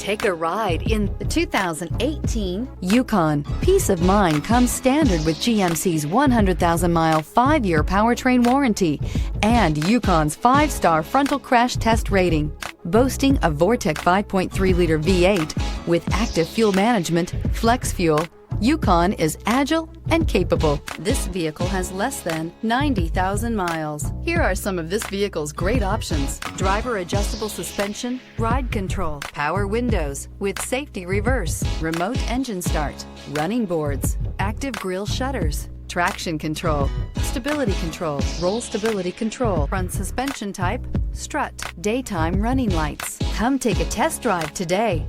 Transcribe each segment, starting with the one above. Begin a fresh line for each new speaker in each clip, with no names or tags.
Take a ride in the 2018 Yukon. Peace of mind comes standard with GMC's 100,000-mile, 5-year powertrain warranty and Yukon's 5-star frontal crash test rating. Boasting a Vortec 5.3-liter V8 with active fuel management, flex fuel, Yukon is agile and capable. This vehicle has less than 90,000 miles. Here are some of this vehicle's great options: driver adjustable suspension, ride control, power windows with safety reverse, remote engine start, running boards, active grille shutters, traction control, stability control, roll stability control, front suspension type, strut, daytime running lights. Come take a test drive today.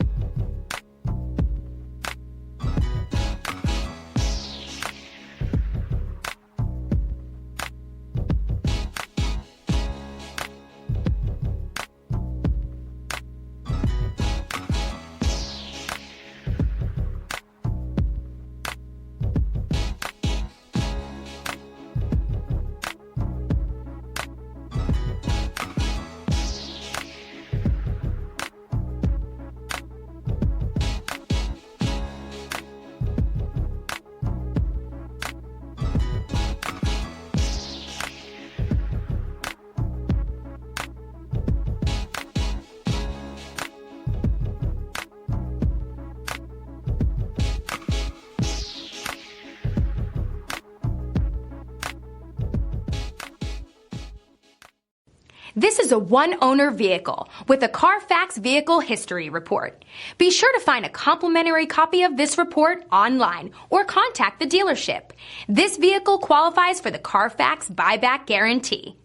This is a one-owner vehicle with a Carfax Vehicle History Report. Be sure to find a complimentary copy of this report online or contact the dealership. This vehicle qualifies for the Carfax Buyback Guarantee.